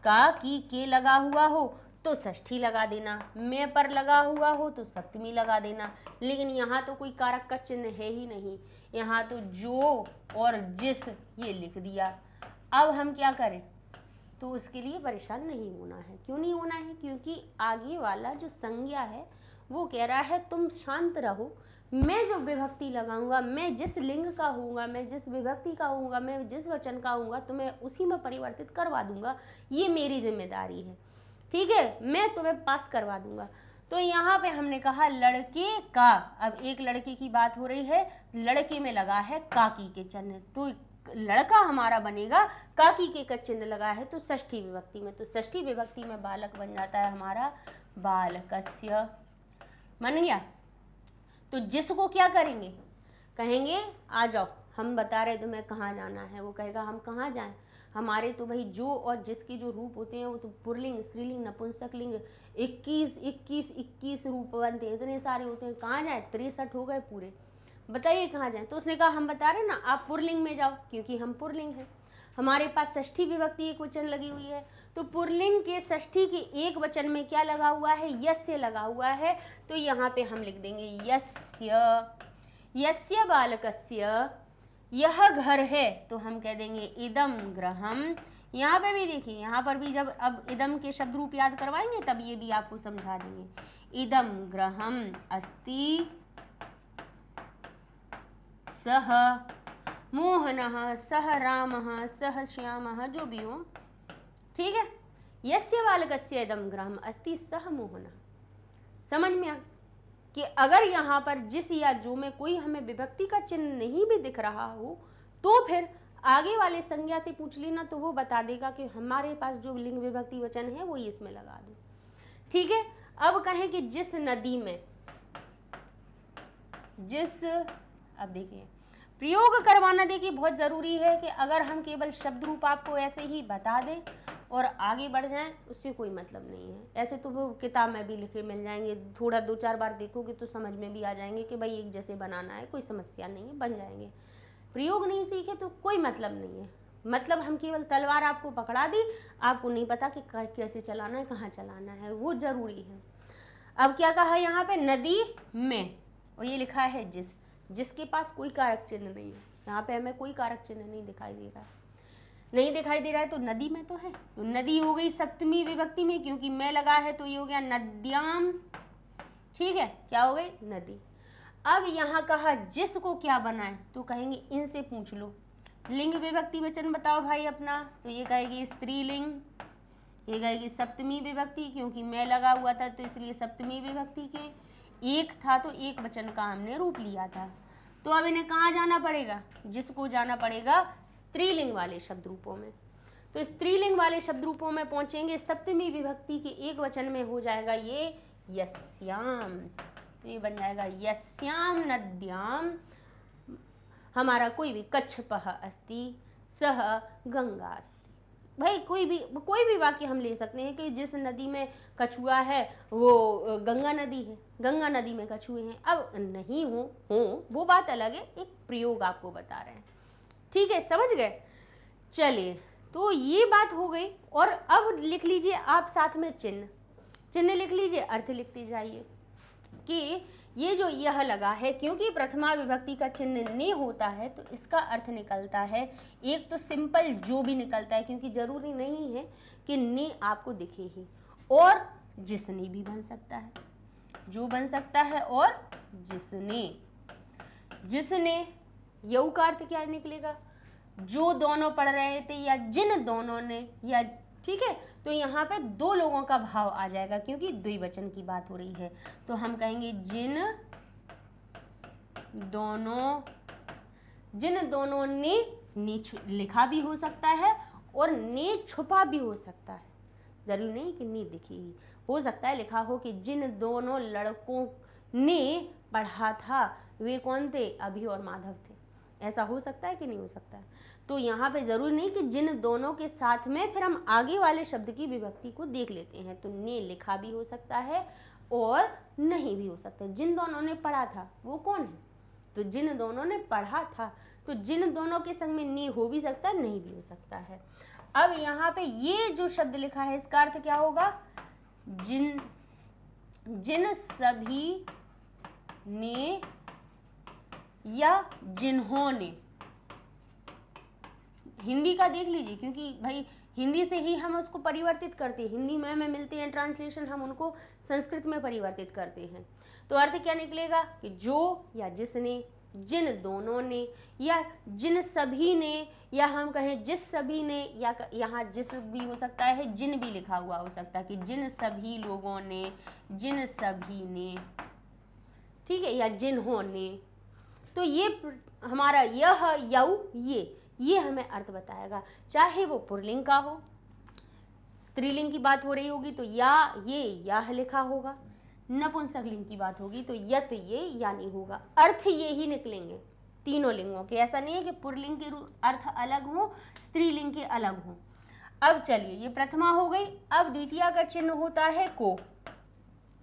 का की के लगा हुआ हो तो षष्ठी लगा देना, मैं पर लगा हुआ हो तो सप्तमी लगा देना। लेकिन यहाँ तो कोई कारक का चिन्ह है ही नहीं, यहाँ तो जो और जिस ये लिख दिया। अब हम क्या करें? तो उसके लिए परेशान नहीं होना है। क्यों नहीं होना है? क्योंकि आगे वाला जो संज्ञा है वो कह रहा है तुम शांत रहो, मैं जो विभक्ति लगाऊंगा, मैं जिस लिंग का होऊंगा, मैं जिस विभक्ति का होऊंगा, मैं जिस वचन का होऊंगा तो मैं उसी में परिवर्तित करवा दूंगा, ये मेरी जिम्मेदारी है, ठीक है, मैं तुम्हें पास करवा दूंगा। तो यहाँ पे हमने कहा लड़के का। अब एक लड़के की बात हो रही है, लड़के में लगा है काकी के चिन्ह, तो लड़का हमारा बनेगा काकी के का चिन्ह लगा है तो षष्ठी विभक्ति में, तो षष्ठी विभक्ति में बालक बन जाता है हमारा बालकस्य। मन गया? तो जिसको क्या करेंगे? कहेंगे आ जाओ, हम बता रहे तुम्हें कहाँ जाना है। वो कहेगा हम कहाँ जाएं? हमारे तो भाई जो और जिसके जो रूप होते हैं वो तो पुल्लिंग, स्त्रीलिंग, नपुंसकलिंग 21 रूप बनते हैं, इतने सारे होते हैं, कहाँ जाए? 63 हो गए पूरे, बताइए कहाँ जाए? तो उसने कहा हम बता रहे ना, आप पुल्लिंग में जाओ, क्योंकि हम पुल्लिंग हैं, हमारे पास षष्ठी विभक्ति एक वचन लगी हुई है। तो पुल्लिंग के षष्ठी के एक वचन में क्या लगा हुआ है? यस्य लगा हुआ है। तो यहाँ पे हम लिख देंगे यस्य, यस्य बालकस्य, यह घर है, तो हम कह देंगे इदम गृहम। यहाँ पे भी देखिए, यहाँ पर भी जब अब इदम के शब्द रूप याद करवाएंगे तब ये भी आपको समझा देंगे। इदम गृहम अस्ति सह मोहनः सह रामः सह श्यामः, जो भी हो, ठीक है। यस्य बालकस्य इदं गृहम् अस्ति सह मोहनः। समझ में आ कि अगर यहाँ पर जिस या जो में कोई हमें विभक्ति का चिन्ह नहीं भी दिख रहा हो तो फिर आगे वाले संज्ञा से पूछ लेना, तो वो बता देगा कि हमारे पास जो लिंग विभक्ति वचन है वो इसमें लगा दो, ठीक है। अब कहें कि जिस नदी में, जिस, अब देखिए प्रयोग करवाना देखिए बहुत ज़रूरी है कि अगर हम केवल शब्द रूप आपको ऐसे ही बता दें और आगे बढ़ जाएं उससे कोई मतलब नहीं है। ऐसे तो वो किताब में भी लिखे मिल जाएंगे, थोड़ा 2-4 बार देखोगे तो समझ में भी आ जाएंगे कि भाई एक जैसे बनाना है, कोई समस्या नहीं है, बन जाएंगे। प्रयोग नहीं सीखे तो कोई मतलब नहीं है। मतलब हम केवल तलवार आपको पकड़ा दी, आपको नहीं पता कि कैसे चलाना है, कहाँ चलाना है, वो ज़रूरी है। अब क्या कहा यहाँ पे? नदी में, और ये लिखा है जिस, जिसके पास कोई कारक चिन्ह नहीं है। यहाँ पे हमें कोई कारक चिन्ह नहीं दिखाई दे रहा है, नहीं दिखाई दे रहा है, तो नदी में तो है, तो नदी हो गई सप्तमी विभक्ति में, क्योंकि मैं लगा है तो ये हो गया नद्याम, ठीक है, क्या हो गई? नदी। अब यहाँ कहा जिसको क्या बनाए, तो कहेंगे इनसे पूछ लो लिंग विभक्ति वचन बताओ भाई अपना, तो ये कहेगी स्त्रीलिंग, ये कहेगी सप्तमी विभक्ति, क्योंकि मैं लगा हुआ था तो इसलिए सप्तमी विभक्ति के एक था तो एक वचन का हमने रूप लिया था। तो अब इन्हें कहाँ जाना पड़ेगा? जिसको जाना पड़ेगा स्त्रीलिंग वाले शब्द रूपों में। तो स्त्रीलिंग वाले शब्द रूपों में पहुंचेंगे, सप्तमी विभक्ति के एक वचन में हो जाएगा ये यस्याम, तो ये बन जाएगा यस्याम नद्याम हमारा कोई भी कच्छपः अस्ति सह गंगा अस्ति। भाई कोई भी वाक्य हम ले सकते हैं कि जिस नदी में कछुआ है वो गंगा नदी है, गंगा नदी में कछुए हैं। अब नहीं हो वो बात अलग है, एक प्रयोग आपको बता रहे हैं, ठीक है, समझ गए? चलिए, तो ये बात हो गई। और अब लिख लीजिए आप साथ में चिन्ह, चिन्ह लिख लीजिए, अर्थ लिखते जाइए कि ये जो यह लगा है, क्योंकि प्रथमा विभक्ति का चिन्ह ने होता है तो इसका अर्थ निकलता है, एक तो सिंपल जो भी निकलता है, क्योंकि जरूरी नहीं है कि ने आपको दिखे ही, और जिसने भी बन सकता है, जो बन सकता है, और जिसने यऊ का अर्थ क्या निकलेगा? जो दोनों पढ़ रहे थे या जिन दोनों ने, या ठीक है, तो यहाँ पे दो लोगों का भाव आ जाएगा क्योंकि द्विवचन की बात हो रही है। तो हम कहेंगे जिन दोनों ने लिखा भी हो सकता है और ने छुपा भी हो सकता है, जरूरी नहीं कि नी दिखी ही हो सकता है। लिखा हो कि जिन दोनों लड़कों ने पढ़ा था वे कौन थे, अभी और माधव थे, ऐसा हो सकता है कि नहीं हो सकता है। तो यहाँ पे जरूरी नहीं कि जिन दोनों के साथ में फिर हम आगे वाले शब्द की विभक्ति को देख लेते हैं। तो ने लिखा भी हो सकता है और नहीं भी हो सकता है। जिन दोनों ने पढ़ा था वो कौन है, तो जिन दोनों ने पढ़ा था, तो जिन दोनों के संग में ने हो भी सकता है, नहीं भी हो सकता है। अब यहाँ पे ये जो शब्द लिखा है इसका अर्थ क्या होगा, जिन सभी ने या जिन्होंने। हिंदी का देख लीजिए, क्योंकि भाई हिंदी से ही हम उसको परिवर्तित करते हैं, हिंदी में हमें मिलते हैं ट्रांसलेशन, हम उनको संस्कृत में परिवर्तित करते हैं। तो अर्थ क्या निकलेगा कि जो या जिसने, जिन दोनों ने, या जिन सभी ने, या हम कहें जिस सभी ने, या यहाँ जिस भी हो सकता है, जिन भी लिखा हुआ हो सकता है कि जिन सभी लोगों ने, जिन सभी ने, ठीक है, या जिन्होंने। तो ये हमारा यह, यऊ, ये हमें अर्थ बताएगा, चाहे वो पुल्लिंग का हो, स्त्रीलिंग की बात हो रही होगी तो या ये यह लिखा होगा, नपुंसकलिंग की बात होगी तो यत ये या नहीं होगा, अर्थ ये ही निकलेंगे तीनों लिंगों के। ऐसा नहीं है कि पुल्लिंग के अर्थ अलग हो, स्त्रीलिंग के अलग हो। अब चलिए, ये प्रथमा हो गई। अब द्वितीया का चिन्ह होता है को,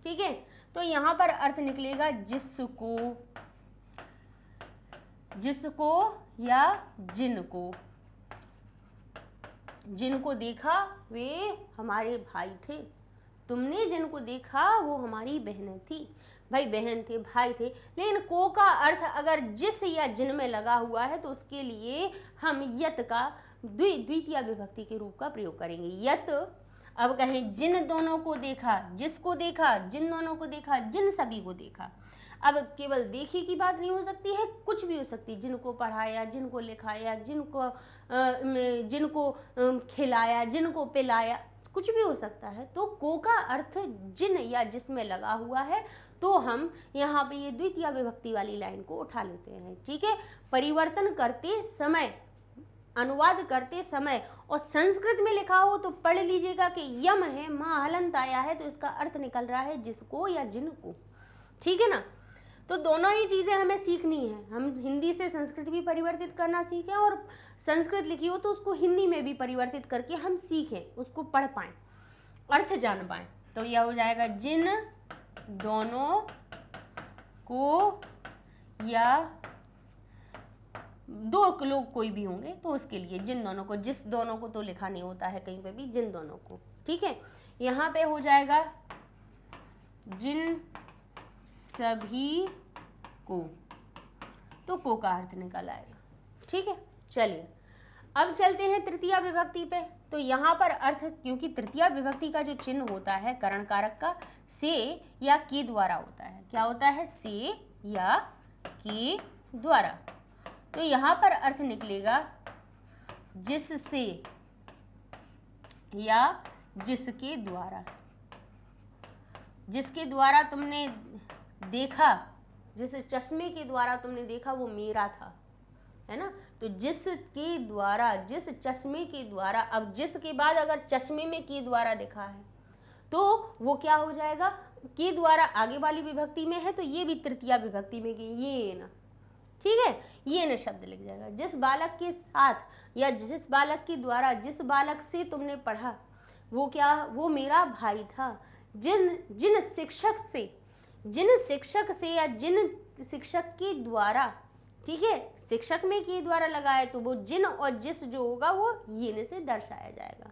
ठीक है। तो यहाँ पर अर्थ निकलेगा जिसको या जिनको। जिनको देखा वे हमारे भाई थे, तुमने जिनको देखा वो हमारी बहनें थी। भाई बहन थे, भाई थे, लेकिन को का अर्थ अगर जिस या जिन में लगा हुआ है तो उसके लिए हम यत का द्वितीय विभक्ति के रूप का प्रयोग करेंगे, यत। अब कहें जिन दोनों को देखा, जिसको देखा, जिन दोनों को देखा, जिन सभी को देखा। अब केवल देखी की बात नहीं हो सकती है, कुछ भी हो सकती है, जिनको पढ़ाया, जिनको लिखाया, जिनको खिलाया, जिनको पिलाया, कुछ भी हो सकता है। तो को का अर्थ जिन या जिसमें लगा हुआ है, तो हम यहाँ पे ये द्वितीय विभक्ति वाली लाइन को उठा लेते हैं, ठीक है। परिवर्तन करते समय, अनुवाद करते समय और संस्कृत में लिखा हो तो पढ़ लीजिएगा कि यम है, माँ हलंत आया है, तो इसका अर्थ निकल रहा है जिसको या जिनको, ठीक है ना। तो दोनों ही चीज़ें हमें सीखनी है, हम हिंदी से संस्कृत भी परिवर्तित करना सीखें और संस्कृत लिखी हो तो उसको हिंदी में भी परिवर्तित करके हम सीखें, उसको पढ़ पाएं, अर्थ जान पाएं। तो यह हो जाएगा जिन दोनों को, या दो लोग कोई भी होंगे तो उसके लिए जिन दोनों को, जिस दोनों को तो लिखा नहीं होता है कहीं पे भी, जिन दोनों को, ठीक है। यहाँ पे हो जाएगा जिन सभी को, तो को का अर्थ निकल आएगा, ठीक है। चलिए अब चलते हैं तृतीया विभक्ति पे। तो यहाँ पर अर्थ, क्योंकि तृतीया विभक्ति का जो चिन्ह होता है करण कारक का, से या के द्वारा होता है। क्या होता है, से या के द्वारा। तो यहाँ पर अर्थ निकलेगा जिससे या जिसके द्वारा। जिसके द्वारा तुमने देखा, जिस चश्मे के द्वारा तुमने देखा वो मेरा था, है ना। तो जिसके द्वारा, जिस चश्मे के द्वारा। अब जिस के बाद अगर चश्मे में के द्वारा लिखा है तो वो क्या हो जाएगा, के द्वारा आगे वाली विभक्ति में है तो ये भी तृतीया विभक्ति में की, ये ना, ठीक है, ये न शब्द लिख जाएगा। जिस बालक के साथ या जिस बालक के द्वारा, जिस बालक से तुमने पढ़ा वो क्या, वो मेरा भाई था। जिन शिक्षक से या जिन शिक्षक के द्वारा, ठीक है, शिक्षक में के द्वारा लगाए तो वो जिन और जिस जो होगा वो ये न से दर्शाया जाएगा।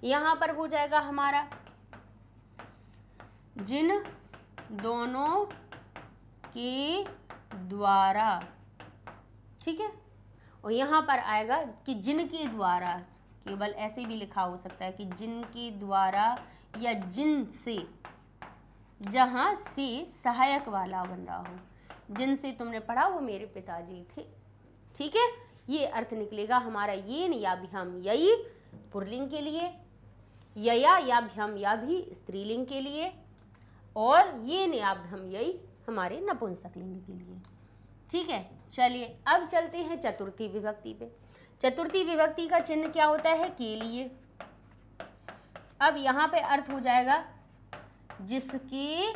यहाँ पर हो जाएगा हमारा जिन दोनों के द्वारा, ठीक है। और यहाँ पर आएगा कि जिनके द्वारा, केवल ऐसे भी लिखा हो सकता है कि जिनके द्वारा या जिन से, जहाँ से सहायक वाला बन रहा हो, जिनसे तुमने पढ़ा वो मेरे पिताजी थे, ठीक है। ये अर्थ निकलेगा हमारा येन या भी हम यही पुल्लिंग के लिए। यया याभ्याम या भी स्त्रीलिंग के लिए, और ये न्याभ्याम यही हमारे नपुंसकलिंग के लिए। ठीक है, चलिए अब चलते हैं चतुर्थी विभक्ति पे। चतुर्थी विभक्ति का चिन्ह क्या होता है? के लिए। अब यहाँ पे अर्थ हो जाएगा जिसके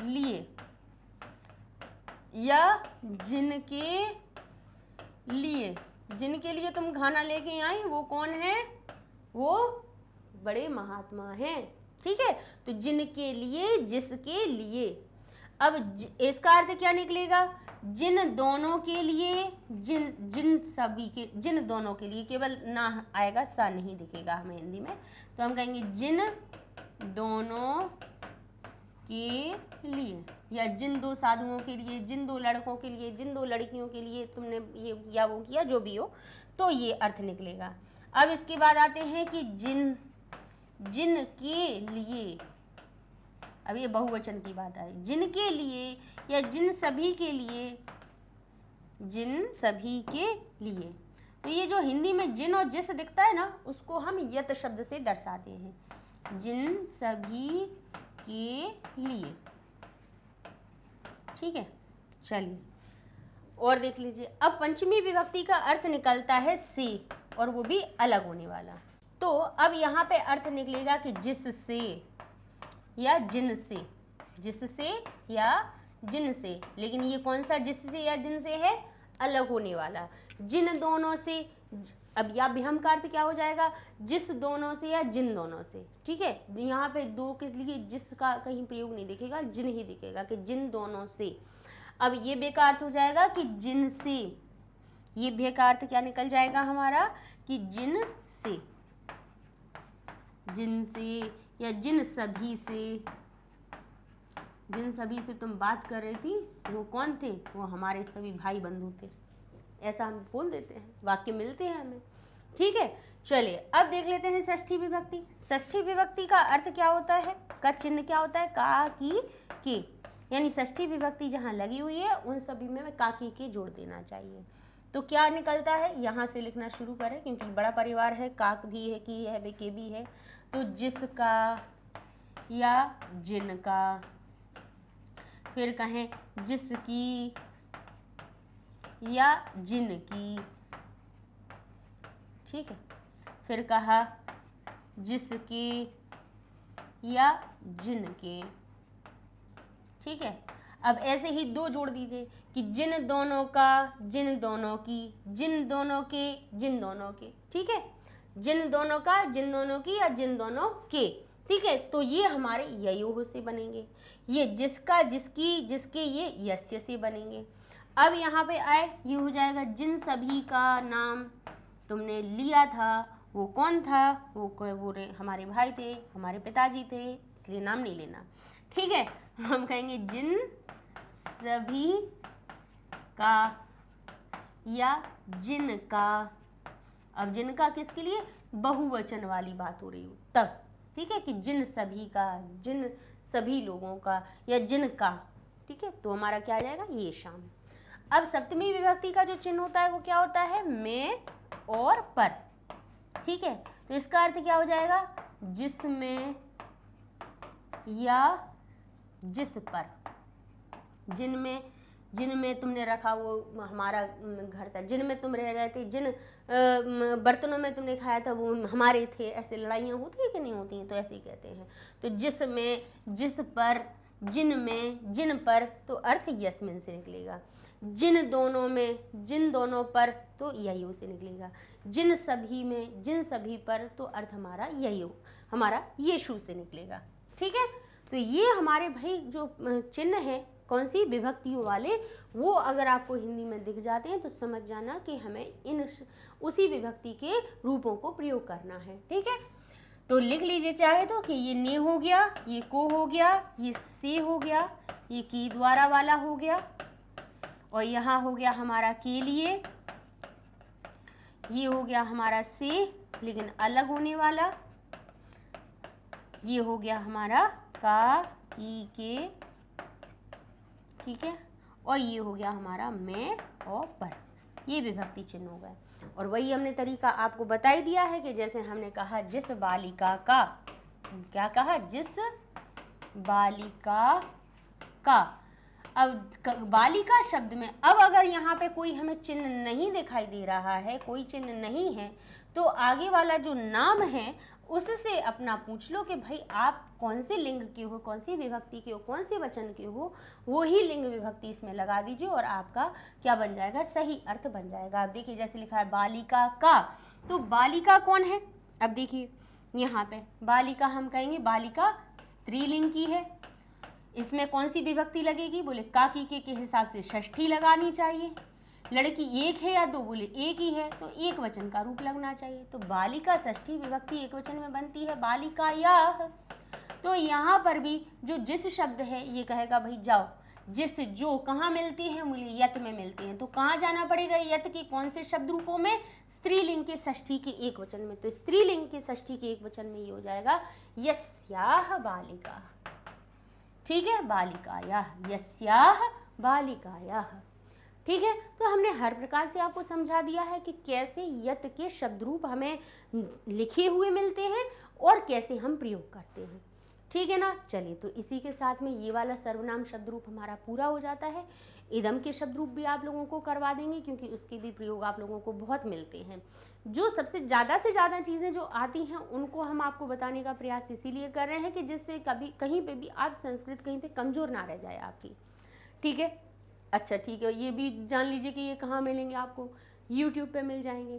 लिए या जिनके लिए। जिनके लिए तुम खाना लेके आई वो कौन है? वो बड़े महात्मा हैं। ठीक है, तो जिनके लिए, जिसके लिए। अब इसका अर्थ क्या निकलेगा? जिन दोनों के लिए, जिन सभी के, जिन दोनों के लिए। केवल ना आएगा, सा नहीं दिखेगा हमें हिंदी में, तो हम कहेंगे जिन दोनों के लिए, या जिन दो साधुओं के लिए, जिन दो लड़कों के लिए, जिन दो लड़कियों के लिए तुमने ये किया वो किया, जो भी हो, तो ये अर्थ निकलेगा। अब इसके बाद आते हैं कि जिन के लिए। अब ये बहुवचन की बात आई। जिनके लिए या जिन सभी के लिए, जिन सभी के लिए। तो ये जो हिंदी में जिन और जिस दिखता है ना, उसको हम यत शब्द से दर्शाते हैं, जिन सभी के लिए। ठीक है, चलिए और देख लीजिए। अब पंचमी विभक्ति का अर्थ निकलता है से, और वो भी अलग होने वाला। तो अब यहाँ पे अर्थ निकलेगा कि जिससे या जिनसे, जिससे या जिनसे। लेकिन ये कौन सा जिससे या जिनसे है? अलग होने वाला। जिन दोनों से। अब या भी हम का अर्थ क्या हो जाएगा? जिस दोनों से या जिन दोनों से। ठीक है, यहाँ पे दो के लिए जिस का कहीं प्रयोग नहीं दिखेगा, जिन ही दिखेगा कि जिन दोनों से। अब ये बे का अर्थ हो जाएगा कि जिन से। ये बे का अर्थ क्या निकल जाएगा हमारा? कि जिन से, जिन से या जिन सभी से। जिन सभी से तुम बात कर रही थी वो कौन थे? वो हमारे सभी भाई बंधु थे। ऐसा हम बोल देते हैं, वाक्य मिलते हैं हमें। ठीक है, चलिए अब देख लेते हैं षष्ठी विभक्ति। षष्ठी विभक्ति का अर्थ क्या होता है? का चिन्ह क्या होता है? का, की, के। यानी षष्ठी विभक्ति जहाँ लगी हुई है उन सभी में का, की, के जोड़ देना चाहिए। तो क्या निकलता है? यहाँ से लिखना शुरू करें, क्योंकि बड़ा परिवार है, काक भी है, की है, के भी है। तो जिसका या जिनका, फिर कहें जिसकी या जिनकी। ठीक है, फिर कहा जिसके या जिनके। ठीक है, अब ऐसे ही दो जोड़ दीजिए कि जिन दोनों का, जिन दोनों की, जिन दोनों के, जिन दोनों के। ठीक है, जिन दोनों का, जिन दोनों की या जिन दोनों के। ठीक है, तो ये हमारे ययोः से बनेंगे। ये जिसका, जिसकी, जिसके, ये यस्य से बनेंगे। अब यहाँ पे आए, ये हो जाएगा जिन सभी का नाम तुमने लिया था वो कौन था? वो हमारे भाई थे, हमारे पिताजी थे, इसलिए नाम नहीं लेना। ठीक है, हम कहेंगे जिन सभी का या जिनका। अब जिनका किसके लिए? बहुवचन वाली बात हो रही हो तब। ठीक है, कि जिन सभी का, जिन सभी लोगों का या जिनका। ठीक है, तो हमारा क्या आ जाएगा? ये शाम। अब सप्तमी विभक्ति का जो चिन्ह होता है वो क्या होता है? में और पर। ठीक है, तो इसका अर्थ क्या हो जाएगा? जिसमें या जिस पर। जिनमें तुमने रखा वो हमारा घर था, जिनमें तुम रह रहे थे, जिन बर्तनों में तुमने खाया था वो हमारे थे। ऐसे लड़ाइयाँ होती है कि नहीं होती हैं? तो ऐसे ही कहते हैं। तो जिसमें, जिस पर, जिन में, जिन पर, तो अर्थ यस्मिन से निकलेगा। जिन दोनों में, जिन दोनों पर, तो ययोः से निकलेगा। जिन सभी में, जिन सभी पर, तो अर्थ हमारा ययोः, हमारा यीशु से निकलेगा। ठीक है, तो ये हमारे भाई जो चिन्ह है कौन सी विभक्तियों वाले, वो अगर आपको हिंदी में दिख जाते हैं तो समझ जाना कि हमें इन उसी विभक्ति के रूपों को प्रयोग करना है। ठीक है, तो लिख लीजिए चाहे तो कि ये ने हो गया, ये को हो गया, ये से हो गया, ये की द्वारा वाला हो गया, और यहाँ हो गया हमारा के लिए, ये हो गया हमारा से लेकिन अलग होने वाला, ये हो गया हमारा का, की, के। ठीक है, और ये हो गया हमारा में और पर। ये विभक्ति चिन्ह हो गए। और वही हमने तरीका आपको बता ही दिया है कि जैसे हमने कहा जिस बालिका का, क्या कहा, जिस बालिका का। अब बालिका शब्द में अब अगर यहाँ पे कोई हमें चिन्ह नहीं दिखाई दे रहा है, कोई चिन्ह नहीं है, तो आगे वाला जो नाम है उससे अपना पूछ लो कि भाई आप कौन से लिंग के हो, कौन सी विभक्ति के हो, कौन से वचन के हो, वो ही लिंग विभक्ति इसमें लगा दीजिए और आपका क्या बन जाएगा, सही अर्थ बन जाएगा। अब देखिए जैसे लिखा है बालिका का, तो बालिका कौन है, अब देखिए यहाँ पे बालिका हम कहेंगे बालिका स्त्रीलिंग की है, इसमें कौन सी विभक्ति लगेगी, बोले का की के हिसाब से षष्ठी लगानी चाहिए। लड़की एक है या दो, बोले एक ही है, तो एक वचन का रूप लगना चाहिए। तो बालिका षष्ठी विभक्ति एक वचन में बनती है बालिकायाः। तो यहाँ पर भी जो जिस शब्द है ये कहेगा भाई जाओ, जिस जो कहाँ मिलती है, बोले यत में मिलती है, तो कहाँ जाना पड़ेगा, यत के कौन से शब्द रूपों में, स्त्रीलिंग के षष्ठी के एक वचन में। तो स्त्रीलिंग के षष्ठी के एक वचन में ये हो जाएगा यस्याः बालिका। ठीक है, बालिकायाः, यस्याः बालिकायाः। ठीक है, तो हमने हर प्रकार से आपको समझा दिया है कि कैसे यत के शब्द रूप हमें लिखे हुए मिलते हैं और कैसे हम प्रयोग करते हैं। ठीक है ना, चलिए तो इसी के साथ में ये वाला सर्वनाम शब्द रूप हमारा पूरा हो जाता है। इदम के शब्द रूप भी आप लोगों को करवा देंगे क्योंकि उसके भी प्रयोग आप लोगों को बहुत मिलते हैं। जो सबसे ज़्यादा से ज़्यादा चीज़ें जो आती हैं उनको हम आपको बताने का प्रयास इसीलिए कर रहे हैं कि जिससे कभी कहीं पे भी आप संस्कृत कहीं पे कमज़ोर ना रह जाए आपकी। ठीक है, अच्छा ठीक है, ये भी जान लीजिए कि ये कहाँ मिलेंगे आपको, यूट्यूब पे मिल जाएंगे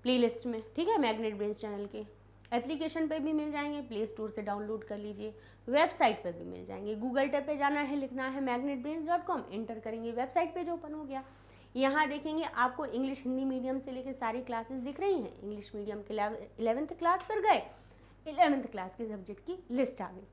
प्लेलिस्ट में। ठीक है, मैग्नेट ब्रेन्स चैनल के एप्लीकेशन पे भी मिल जाएंगे, प्ले स्टोर से डाउनलोड कर लीजिए, वेबसाइट पे भी मिल जाएंगे। गूगल टैब पे जाना है, लिखना है magnetbrains.com, एंटर करेंगे, वेबसाइट पेज ओपन हो गया। यहाँ देखेंगे आपको इंग्लिश हिंदी मीडियम से लेकर सारी क्लासेस दिख रही हैं। इंग्लिश मीडियम के 11th क्लास पर गए, 11th क्लास के सब्जेक्ट की लिस्ट आ गई।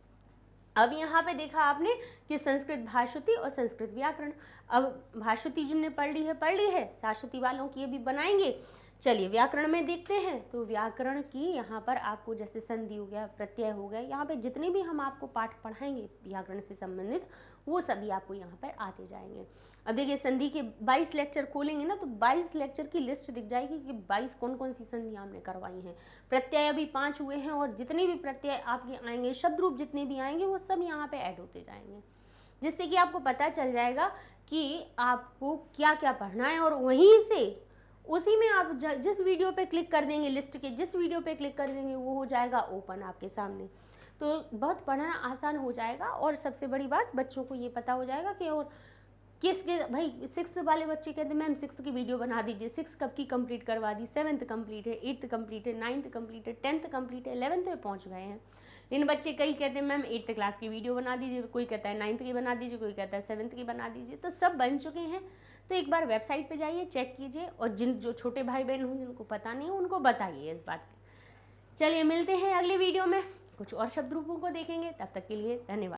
अब यहाँ पे देखा आपने कि संस्कृत भाषुति और संस्कृत व्याकरण। अब भाषुति जिनने पढ़ ली है, शाश्वती वालों की ये भी बनाएंगे। चलिए व्याकरण में देखते हैं। तो व्याकरण की यहाँ पर आपको जैसे संधि हो गया, प्रत्यय हो गया, यहाँ पे जितने भी हम आपको पाठ पढ़ाएंगे व्याकरण से संबंधित वो सभी आपको यहाँ पर आते जाएंगे। अब देखिए संधि के 22 लेक्चर खोलेंगे ना तो 22 लेक्चर की लिस्ट दिख जाएगी कि 22 कौन कौन सी संधि हमने करवाई हैं। प्रत्यय अभी 5 हुए हैं और जितने भी प्रत्यय आपके आएंगे, शब्द रूप जितने भी आएंगे वो सब यहाँ पे ऐड होते जाएंगे, जिससे कि आपको पता चल जाएगा कि आपको क्या क्या पढ़ना है। और वहीं से उसी में आप जिस वीडियो पे क्लिक कर देंगे, लिस्ट के जिस वीडियो पे क्लिक कर देंगे वो हो जाएगा ओपन आपके सामने। तो बहुत पढ़ना आसान हो जाएगा। और सबसे बड़ी बात बच्चों को ये पता हो जाएगा कि और किसके भाई 6th वाले बच्चे कहते हैं मैम 6th की वीडियो बना दीजिए, 6 कब की कंप्लीट करवा दी, 7th कंप्लीट है, 8th कंप्लीट है, 9th कंप्लीट है, 10th कंप्लीट है, 11th में पहुंच गए हैं। लेकिन बच्चे कई कहते हैं मैम 8th क्लास की वीडियो बना दीजिए, कोई कहता है 9th की बना दीजिए, कोई कहता है 7th की बना दीजिए। तो सब बन चुके हैं। तो एक बार वेबसाइट पे जाइए, चेक कीजिए और जो छोटे भाई बहन हों जिनको पता नहीं हो उनको बताइए इस बात की। चलिए मिलते हैं अगले वीडियो में, कुछ और शब्द रूपों को देखेंगे। तब तक के लिए धन्यवाद।